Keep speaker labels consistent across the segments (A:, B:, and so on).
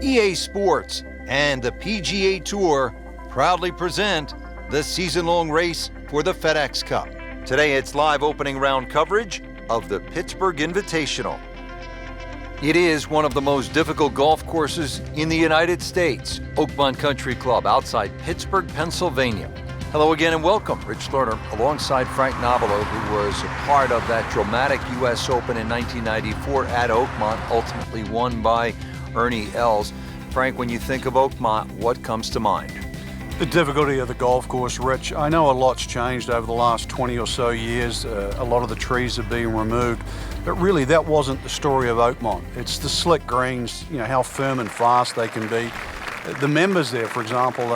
A: EA Sports and the PGA Tour proudly present the season-long race for the FedEx Cup. Today it's live opening round coverage of the Pittsburgh Invitational. It is one of the most difficult golf courses in the United States, Oakmont Country Club outside Pittsburgh, Pennsylvania. Hello again and welcome. Rich Lerner alongside Frank Nobilo, who was a part of that dramatic U.S. Open in 1994 at Oakmont, ultimately won by Ernie Els. Frank, when you think of Oakmont, what comes to mind?
B: The difficulty of the golf course, Rich. I know a lot's changed over the last 20 or so years. A lot of the trees are being removed, but really that wasn't the story of Oakmont. It's the slick greens, how firm and fast they can be. The members there, for example,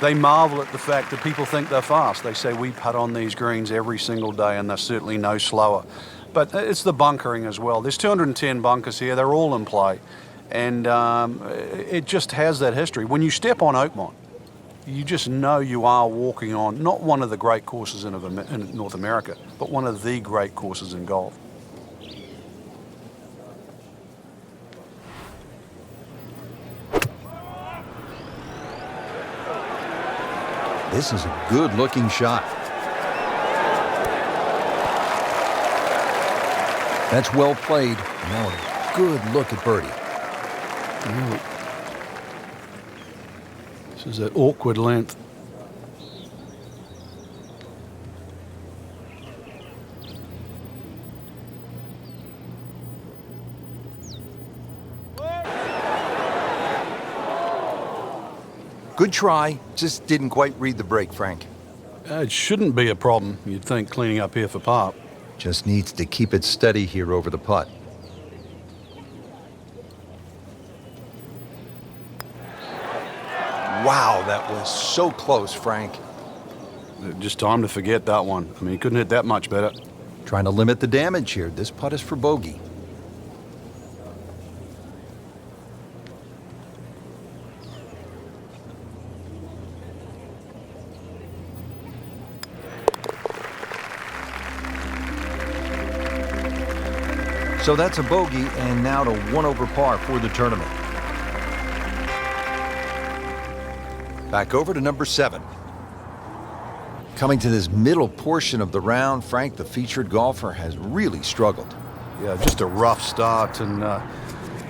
B: they marvel at the fact that people think they're fast. They say we putt on these greens every single day and they're certainly no slower. But it's the bunkering as well. There's 210 bunkers here. They're all in play. And it just has that history. When you step on Oakmont, you just know you are walking on not one of the great courses in North America, but one of the great courses in golf.
A: This is a good-looking shot. That's well played. Now a good look at birdie.
B: This is an awkward length.
A: Good try, just didn't quite read the break, Frank.
B: It shouldn't be a problem, you'd think, cleaning up here for par.
A: Just needs to keep it steady here over the putt. Wow, that was so close, Frank.
B: Just time to forget that one. I mean, he couldn't hit that much better.
A: Trying to limit the damage here. This putt is for bogey. So that's a bogey, and now to 1 over par for the tournament. Back over to number 7. Coming to this middle portion of the round, Frank, the featured golfer, has really struggled.
B: Yeah, just a rough start, and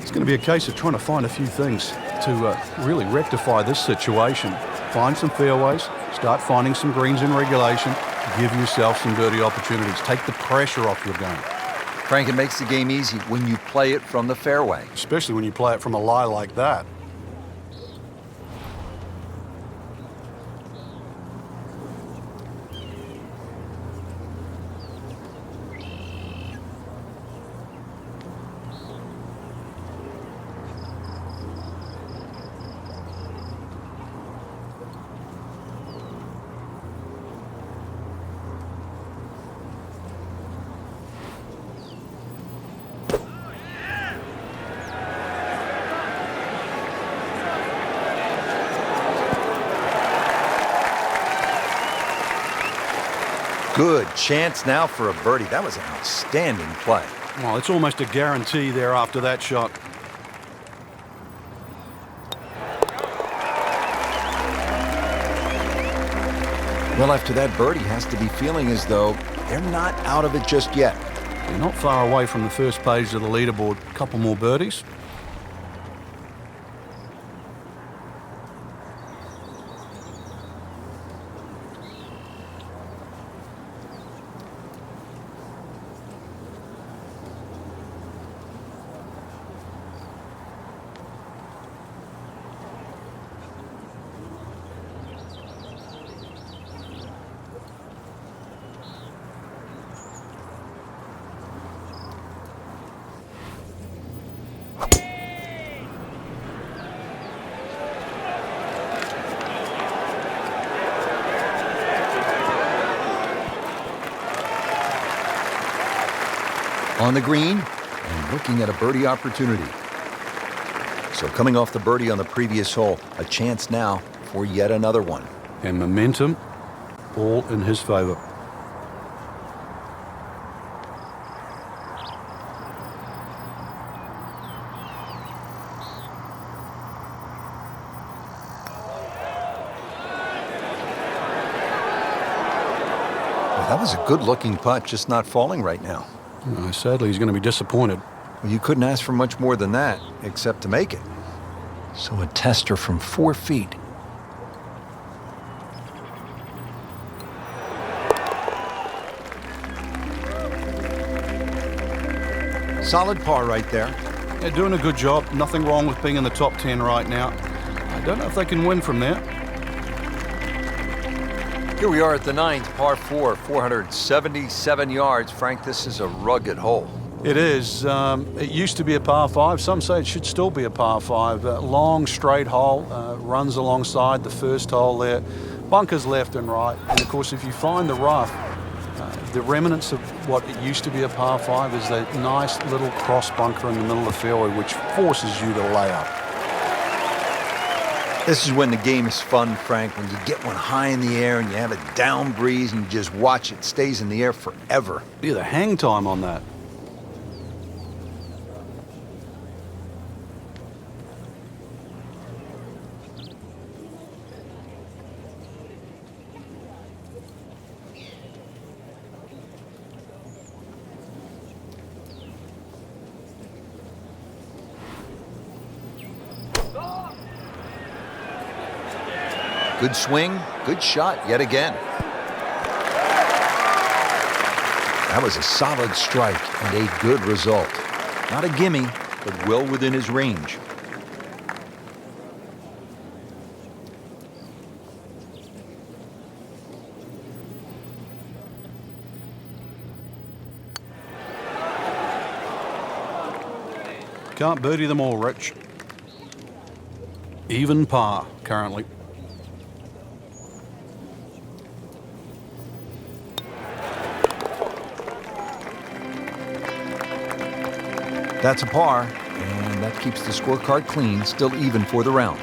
B: it's going to be a case of trying to find a few things to really rectify this situation. Find some fairways, start finding some greens in regulation, give yourself some birdie opportunities. Take the pressure off your game.
A: Frank, it makes the game easy when you play it from the fairway.
B: Especially when you play it from a lie like that.
A: Good chance now for a birdie. That was an outstanding play.
B: Well, it's almost a guarantee there after that shot.
A: Well, after that birdie, has to be feeling as though they're not out of it just yet.
B: They're not far away from the first page of the leaderboard. A couple more birdies.
A: On the green and looking at a birdie opportunity. So coming off the birdie on the previous hole, a chance now for yet another one.
B: And momentum all in his favor.
A: That was a good-looking putt, just not falling right now.
B: Sadly, he's going to be disappointed.
A: Well, you couldn't ask for much more than that, except to make it. So a tester from 4 feet. Solid par right there.
B: They're doing a good job. Nothing wrong with being in the top 10 right now. I don't know if they can win from there.
A: Here we are at the 9th, par 4, 477 yards. Frank, this is a rugged hole.
B: It is. It used to be a par 5. Some say it should still be a par 5. Long, straight hole, runs alongside the first hole there. Bunkers left and right. And, of course, if you find the rough, the remnants of what it used to be a par 5 is that nice little cross bunker in the middle of the fairway, which forces you to lay up.
A: This is when the game is fun, Frank, when you get one high in the air and you have a down breeze and you just watch it. Stays in the air forever.
B: Yeah, the hang time on that.
A: Good swing, good shot yet again. That was a solid strike and a good result. Not a gimme, but well within his range.
B: Can't birdie them all, Rich. Even par currently.
A: That's a par, and that keeps the scorecard clean, still even for the round.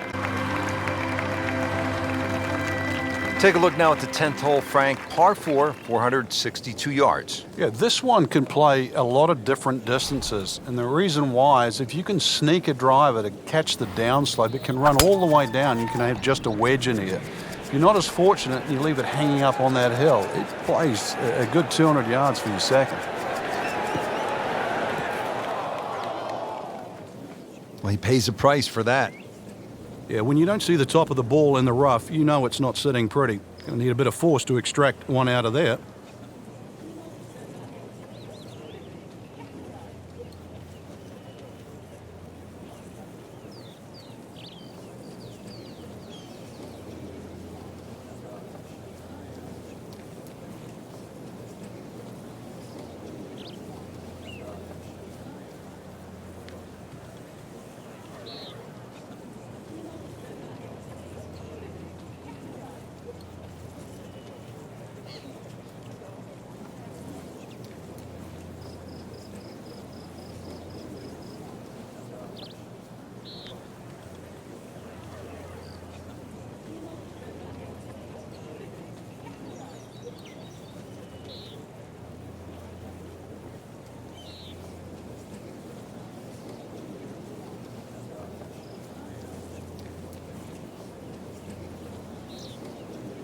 A: Take a look now at the 10th hole, Frank. Par 4, 462 yards.
B: Yeah, this one can play a lot of different distances, and the reason why is if you can sneak a driver to catch the downslope, it can run all the way down. You can have just a wedge in here. If you're not as fortunate and you leave it hanging up on that hill, it plays a good 200 yards for your second.
A: Well, he pays a price for that.
B: Yeah, when you don't see the top of the ball in the rough, you know it's not sitting pretty. You'll need a bit of force to extract one out of there.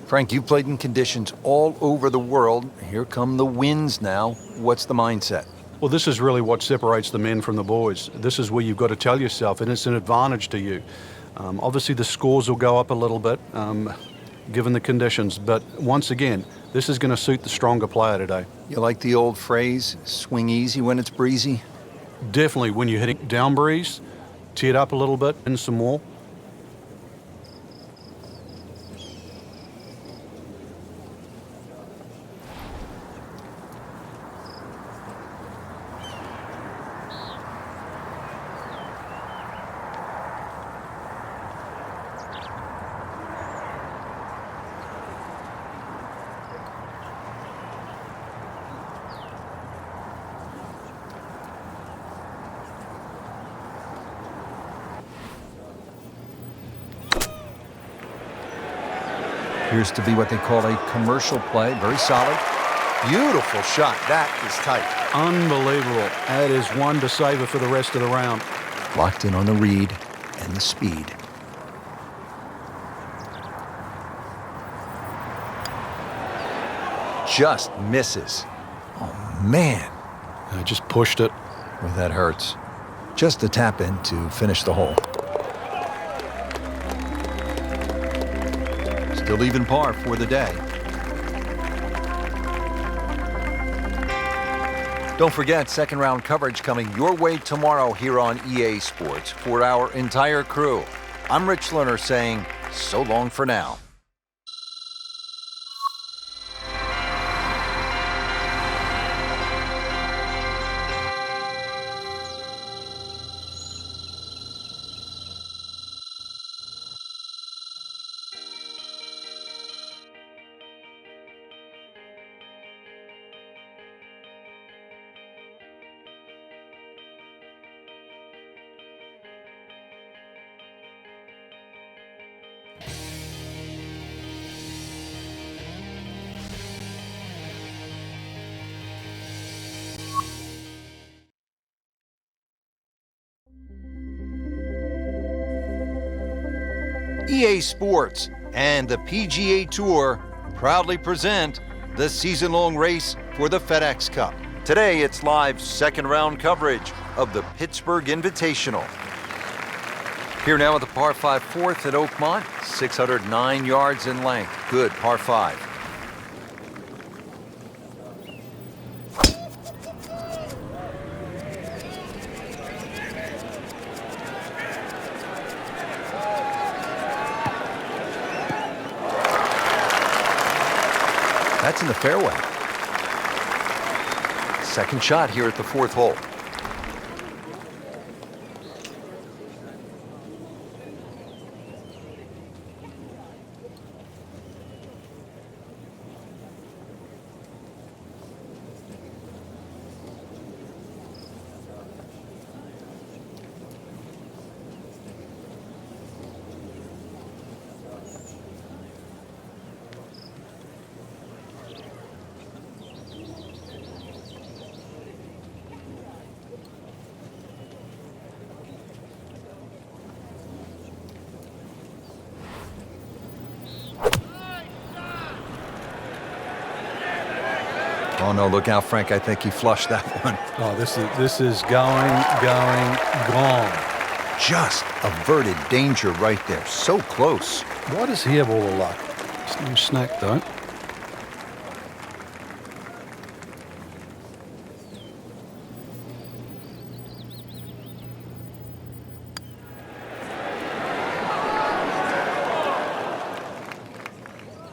A: Frank, you've played in conditions all over the world. Here come the winds now. What's the mindset?
B: Well, this is really what separates the men from the boys. This is where you've got to tell yourself, and it's an advantage to you. Obviously, the scores will go up a little bit, given the conditions. But once again, this is going to suit the stronger player today.
A: You like the old phrase, swing easy when it's breezy?
B: Definitely, when you're hitting down breeze, tee it up a little bit and some more.
A: Appears to be what they call a commercial play. Very solid. Beautiful shot. That is tight.
B: Unbelievable. That is one to savor for the rest of the round.
A: Locked in on the read and the speed. just misses. Oh, man.
B: I just pushed it.
A: Well, that hurts. Just a tap in to finish the hole. Still even par for the day. Don't forget, second round coverage coming your way tomorrow here on EA Sports for our entire crew. I'm Rich Lerner saying so long for now. EA Sports and the PGA Tour proudly present the season-long race for the FedEx Cup. Today, it's live second-round coverage of the Pittsburgh Invitational. Here now with the par 5 fourth at Oakmont, 609 yards in length. Good par 5. That's in the fairway. Second shot here at the fourth hole. Oh no, look out, Frank. I think he flushed that one.
B: Oh, this is going, gone.
A: Just averted danger right there. So close.
B: Why does he have all the luck? It's no snack, though.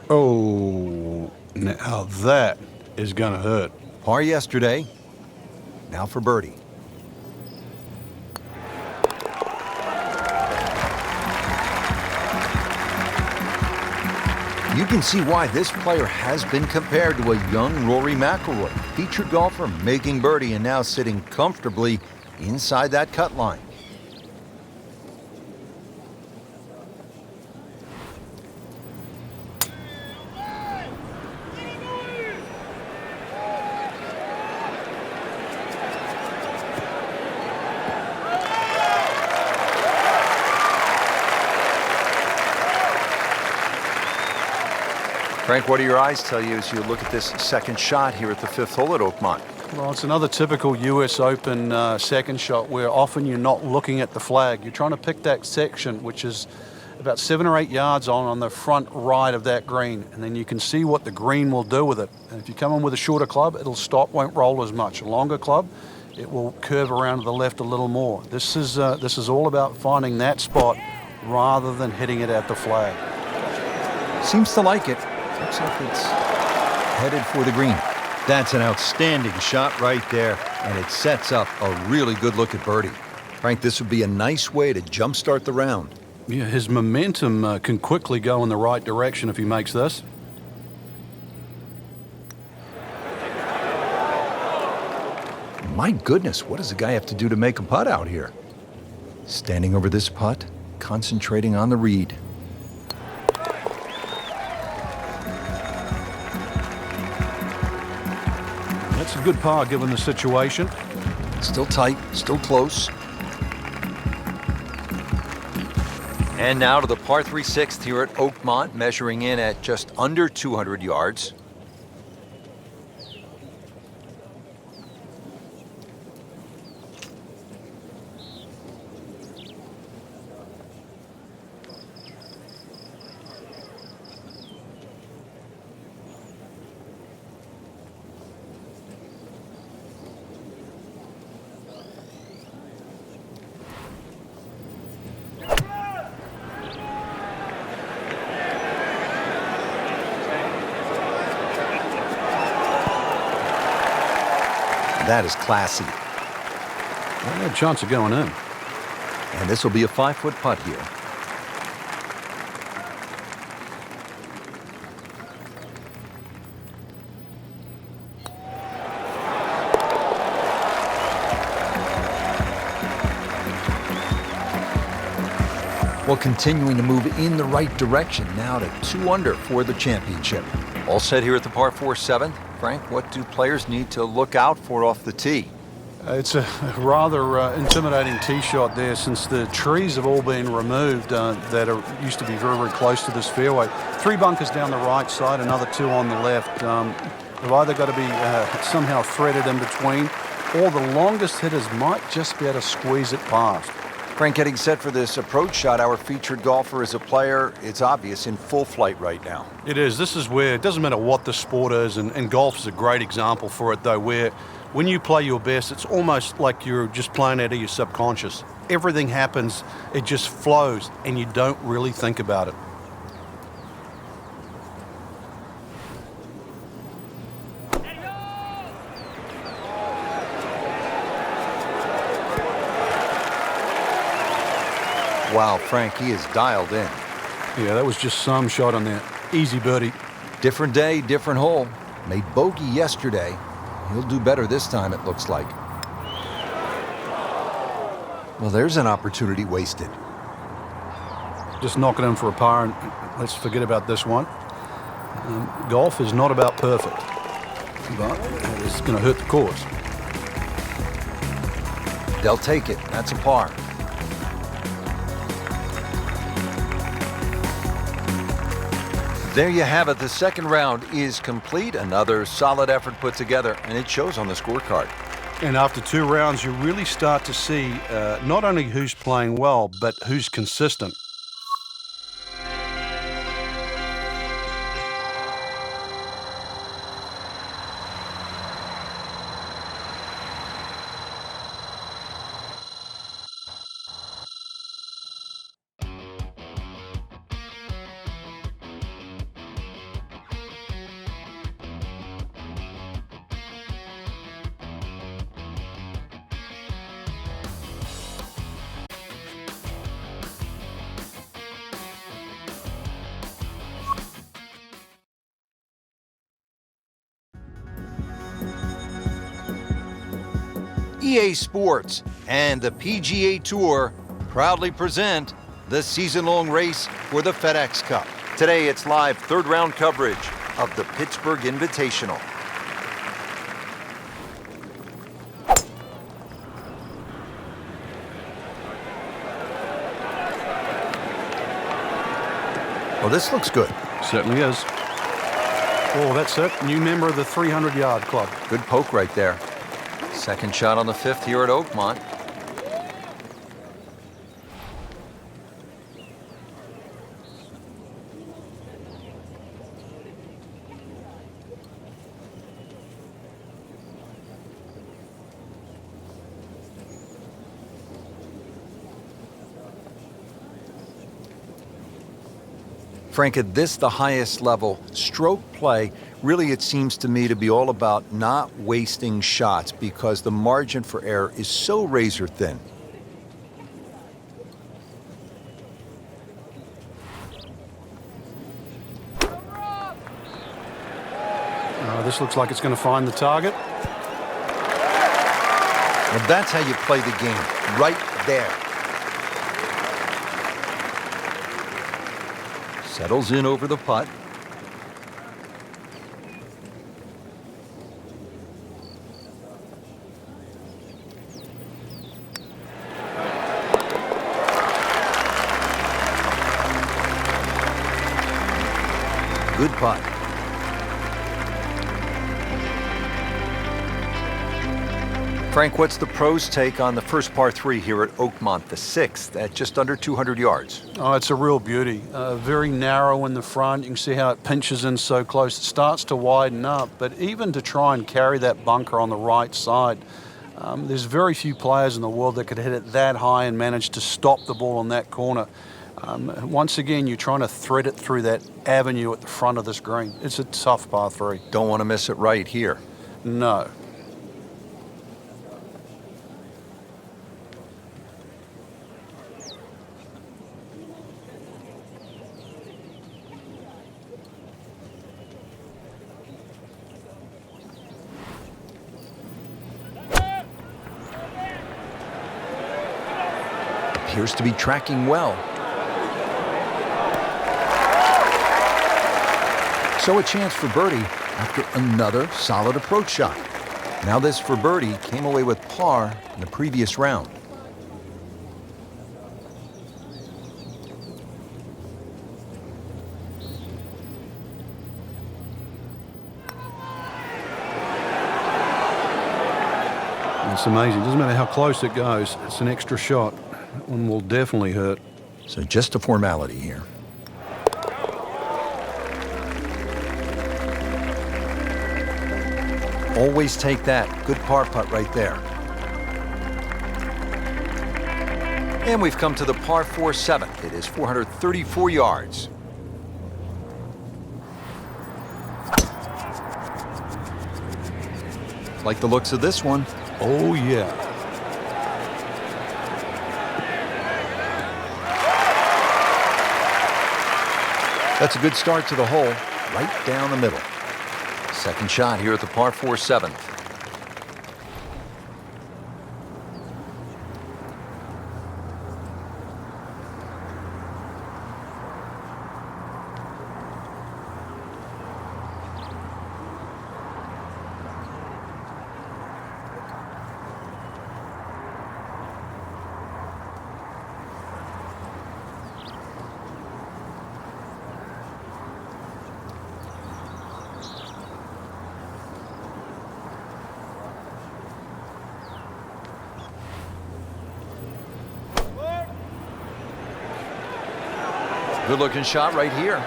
B: Oh, now that is going to hurt.
A: Par yesterday. Now for birdie. You can see why this player has been compared to a young Rory McIlroy, featured golfer making birdie and now sitting comfortably inside that cut line. Frank, what do your eyes tell you as you look at this second shot here at the fifth hole at Oakmont?
B: Well, it's another typical US Open second shot where often you're not looking at the flag. You're trying to pick that section, which is about 7 or 8 yards on the front right of that green, and then you can see what the green will do with it. And if you come in with a shorter club, it'll stop, won't roll as much. A longer club, it will curve around to the left a little more. This is all about finding that spot rather than hitting it at the flag.
A: Seems to like it. Looks like it's headed for the green. That's an outstanding shot right there, and it sets up a really good look at birdie. Frank, this would be a nice way to jumpstart the round.
B: Yeah, his momentum can quickly go in the right direction if he makes this.
A: My goodness, what does the guy have to do to make a putt out here? Standing over this putt, concentrating on the read.
B: That's a good par given the situation.
A: Still tight, still close. And now to the par 3 sixth here at Oakmont, measuring in at just under 200 yards. that is classy.
B: Well, they had a chance of going in.
A: And this will be a 5-foot putt here. Well, continuing to move in the right direction, now to 2 under for the championship. All set here at the par 4 7th. Frank, what do players need to look out for off the tee?
B: It's a rather intimidating tee shot there, since the trees have all been removed used to be very, very close to this fairway. 3 bunkers down the right side, another 2 on the left. They've either got to be somehow threaded in between, or the longest hitters might just be able to squeeze it past.
A: Frank, getting set for this approach shot, our featured golfer is a player, it's obvious, in full flight right now.
B: It is. This is where it doesn't matter what the sport is, and golf is a great example for it, though, where when you play your best, it's almost like you're just playing out of your subconscious. Everything happens, it just flows, and you don't really think about it.
A: Wow, Frank, he is dialed in.
B: Yeah, that was just some shot on there. Easy birdie.
A: Different day, different hole. Made bogey yesterday. He'll do better this time, it looks like. Well, there's an opportunity wasted.
B: Just knocking in for a par, and let's forget about this one. Golf is not about perfect, but it's going to hurt the course.
A: They'll take it. That's a par. There you have it. The second round is complete. Another solid effort put together, and it shows on the scorecard.
B: And after 2 rounds, you really start to see not only who's playing well, but who's consistent.
A: EA Sports and the PGA Tour proudly present the season-long race for the FedEx Cup. Today, it's live third-round coverage of the Pittsburgh Invitational. Well, this looks good.
B: Certainly is. Oh, that's it. New member of the 300-yard club.
A: Good poke right there. Second shot on the 5th here at Oakmont. Frank, at this, the highest level, stroke play, really it seems to me to be all about not wasting shots because the margin for error is so razor thin.
B: This looks like it's going to find the target.
A: Well, that's how you play the game, right there. Settles in over the putt. Good putt. Frank, what's the pros' take on the first par 3 here at Oakmont, the 6th, at just under 200 yards?
B: Oh, it's a real beauty. Very narrow in the front. You can see how it pinches in so close. It starts to widen up, but even to try and carry that bunker on the right side, there's very few players in the world that could hit it that high and manage to stop the ball on that corner. Once again, you're trying to thread it through that avenue at the front of this green. It's a tough par 3.
A: Don't want to miss it right here.
B: No.
A: appears to be tracking well. So a chance for birdie after another solid approach shot. Now this for birdie came away with par in the previous round.
B: It's amazing. Doesn't matter how close it goes. It's an extra shot. That one will definitely hurt.
A: So just a formality here. Always take that. Good par putt right there. And we've come to the par 4 7th. It is 434 yards. Like the looks of this one.
B: Oh, yeah.
A: That's a good start to the hole, right down the middle. Second shot here at the par 4 7th. Good-looking shot right here.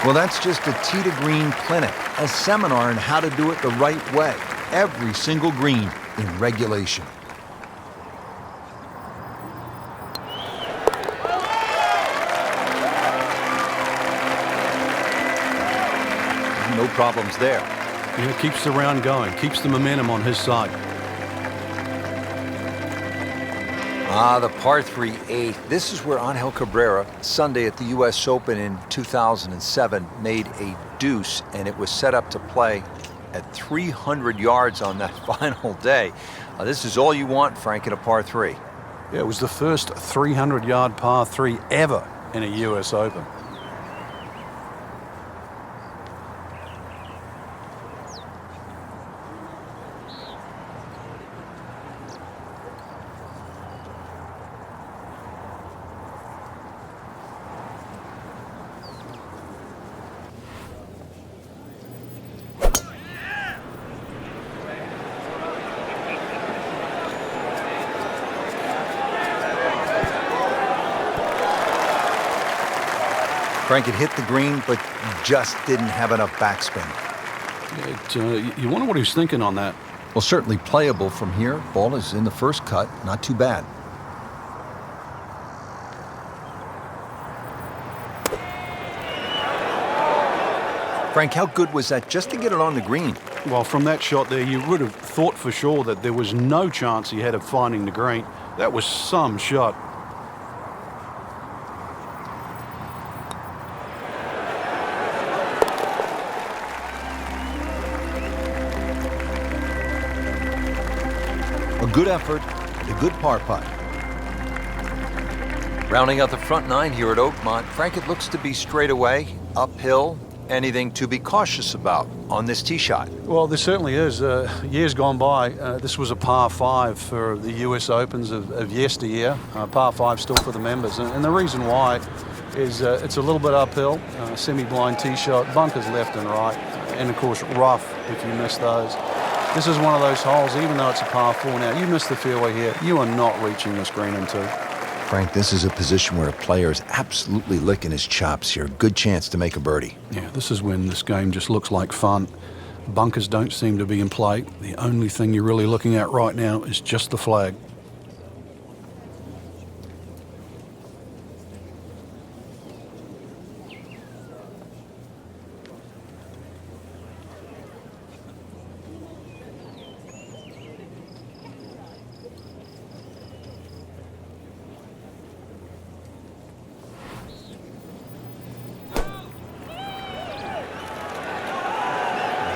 A: Well, that's just a tee to green clinic, a seminar on how to do it the right way. Every single green in regulation. No problems there.
B: Yeah, keeps the round going, keeps the momentum on his side.
A: The par 3 8th. This is where Angel Cabrera, Sunday at the U.S. Open in 2007, made a deuce, and it was set up to play at 300 yards on that final day. This is all you want, Frank, in a par 3.
B: Yeah, it was the first 300-yard par 3 ever in a U.S. Open.
A: Frank, it hit the green, but just didn't have enough backspin.
B: You wonder what he was thinking on that.
A: Well, certainly playable from here. Ball is in the first cut. Not too bad. Frank, how good was that just to get it on the green?
B: Well, from that shot there, you would have thought for sure that there was no chance he had of finding the green. That was some shot.
A: A good effort, a good par putt. Rounding out the front nine here at Oakmont, Frank, it looks to be straight away, uphill. Anything to be cautious about on this tee shot?
B: Well, there certainly is. Years gone by, this was a par 5 for the US Opens of yesteryear. Par 5 still for the members. And the reason why is it's a little bit uphill, semi-blind tee shot, bunkers left and right, and of course rough if you miss those. This is one of those holes, even though it's a par 4 now, you miss the fairway here, you are not reaching this green in 2.
A: Frank, this is a position where a player is absolutely licking his chops here. Good chance to make a birdie.
B: Yeah, this is when this game just looks like fun. Bunkers don't seem to be in play. The only thing you're really looking at right now is just the flag.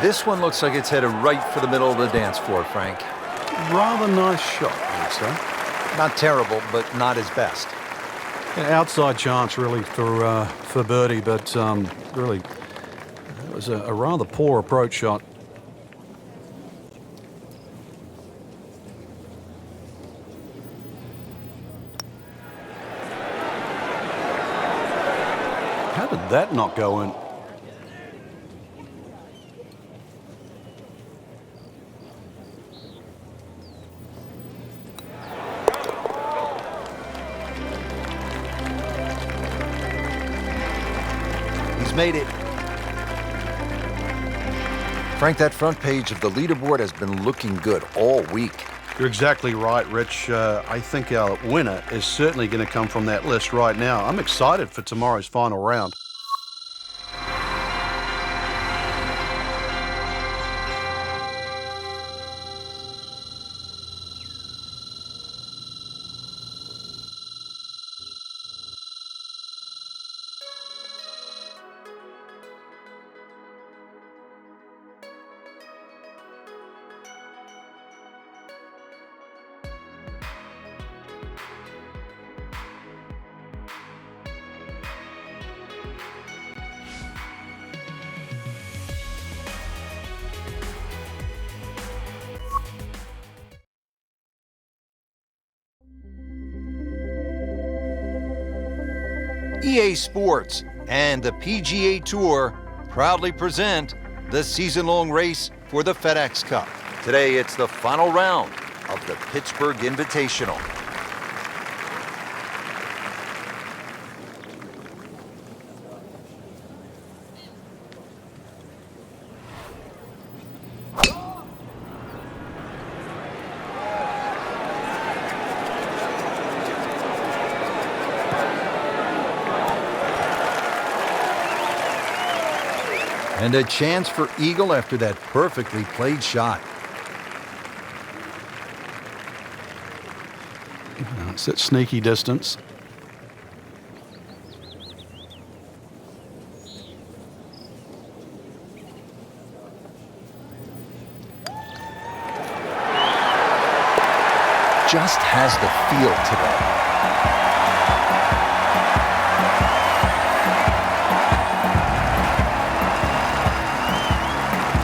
A: This one looks like it's headed right for the middle of the dance floor, Frank.
B: Rather nice shot, I would say.
A: Not terrible, but not his best.
B: An outside chance, really, for birdie, but really, it was a rather poor approach shot. How did that not go in?
A: He's made it. Frank, that front page of the leaderboard has been looking good all week.
B: You're exactly right, Rich. I think our winner is certainly going to come from that list right now. I'm excited for tomorrow's final round.
A: EA Sports and the PGA Tour proudly present the season-long race for the FedEx Cup. Today, it's the final round of the Pittsburgh Invitational. And a chance for eagle after that perfectly played shot.
B: It's at sneaky distance.
A: Just has the feel today.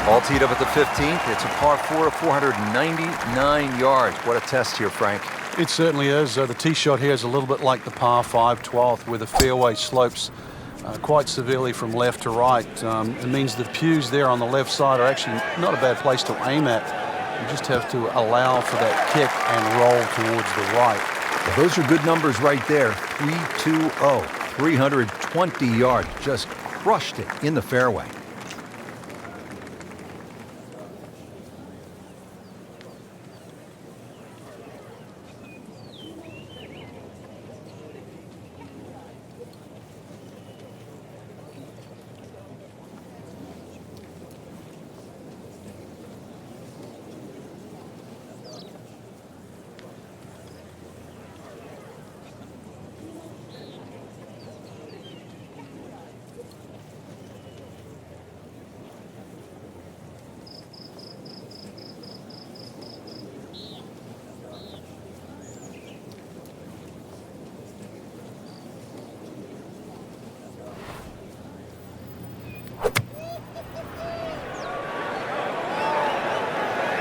A: All teed up at the 15th. It's a par 4 of 499 yards. What a test here, Frank.
B: It certainly is. The tee shot here is a little bit like the par 5 12th, where the fairway slopes quite severely from left to right. It means the pews there on the left side are actually not a bad place to aim at. You just have to allow for that kick and roll towards the right.
A: Well, those are good numbers right there. 320, 320 yards. Just crushed it in the fairway.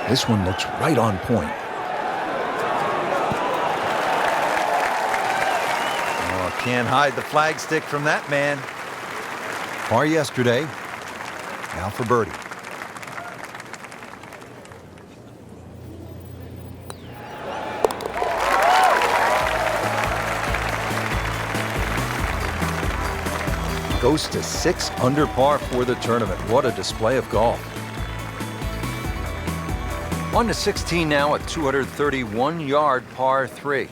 A: This one looks right on point. Oh, can't hide the flagstick from that man. Par yesterday. Now for birdie. Goes to 6 under par for the tournament. What a display of golf. On to 16 now, a 231-yard par 3.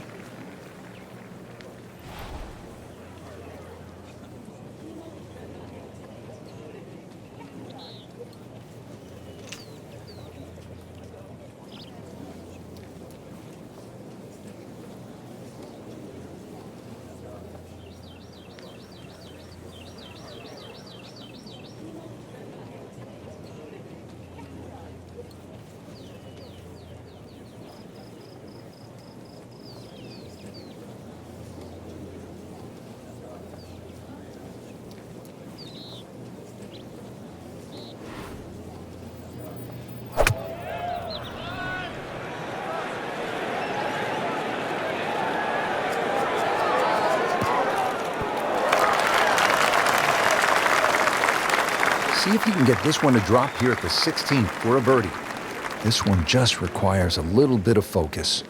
A: See if he can get this one to drop here at the 16th for a birdie. This one just requires a little bit of focus.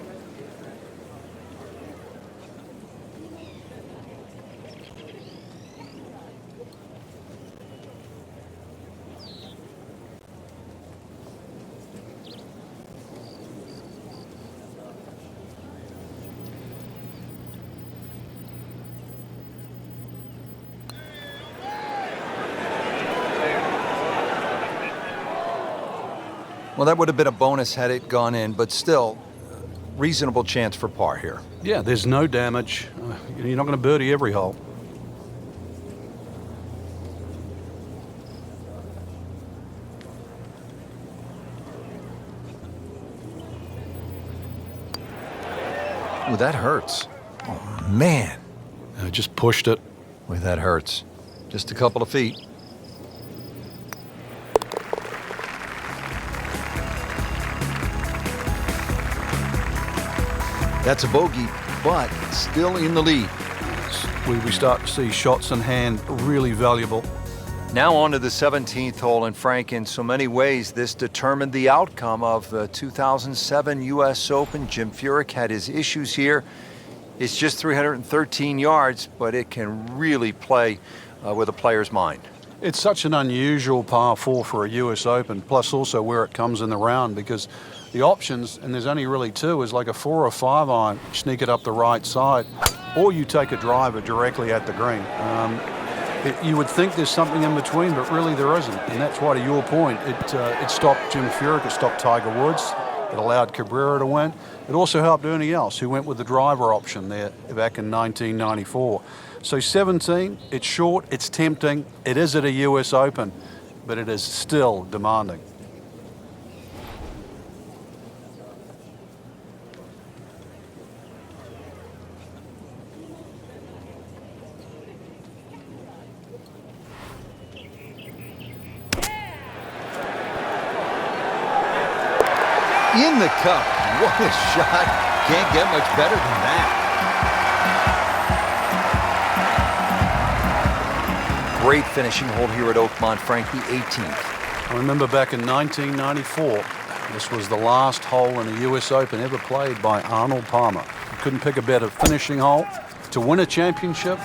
A: Well, that would have been a bonus had it gone in, but still, reasonable chance for par here.
B: Yeah, there's no damage. You're not going to birdie every hole.
A: Ooh, that hurts. Oh, man.
B: Just pushed it.
A: Boy, that hurts. Just a couple of feet. That's a bogey, but still in the lead.
B: We start to see shots in hand really valuable.
A: Now on to the 17th hole, and Frank, in so many ways, this determined the outcome of the 2007 U.S. Open. Jim Furyk had his issues here. It's just 313 yards, but it can really play with a player's mind.
B: It's such an unusual par 4 for a U.S. Open, plus also where it comes in the round, because the options, and there's only really two, is like a 4 or 5 iron, sneak it up the right side, or you take a driver directly at the green. You would think there's something in between, but really there isn't. And that's why, to your point, it stopped Jim Furyk, it stopped Tiger Woods, it allowed Cabrera to win. It also helped Ernie Els, who went with the driver option there back in 1994. So 17, it's short, it's tempting, it is at a US Open, but it is still demanding.
A: In the cup. What a shot. Can't get much better than that. Great finishing hole here at Oakmont, Frank, the 18th.
B: I remember back in 1994, this was the last hole in a US Open ever played by Arnold Palmer. You couldn't pick a better finishing hole to win a championship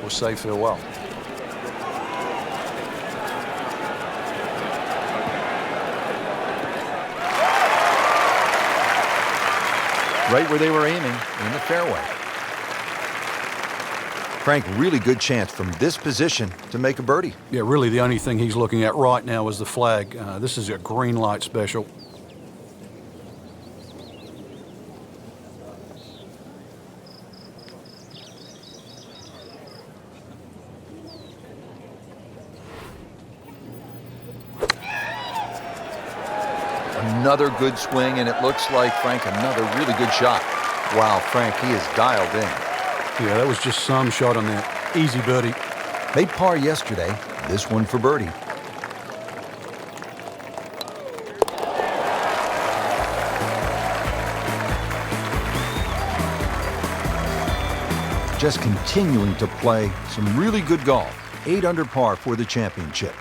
B: or say farewell.
A: Right where they were aiming, in the fairway. Frank, really good chance from this position to make a birdie.
B: Yeah, really the only thing he's looking at right now is the flag. This is a green light special.
A: Another good swing, and it looks like, Frank, another really good shot. Wow, Frank, he is dialed in.
B: Yeah, that was just some shot on there. Easy birdie.
A: Made par yesterday, this one for birdie. Just continuing to play some really good golf. 8 under par for the championship.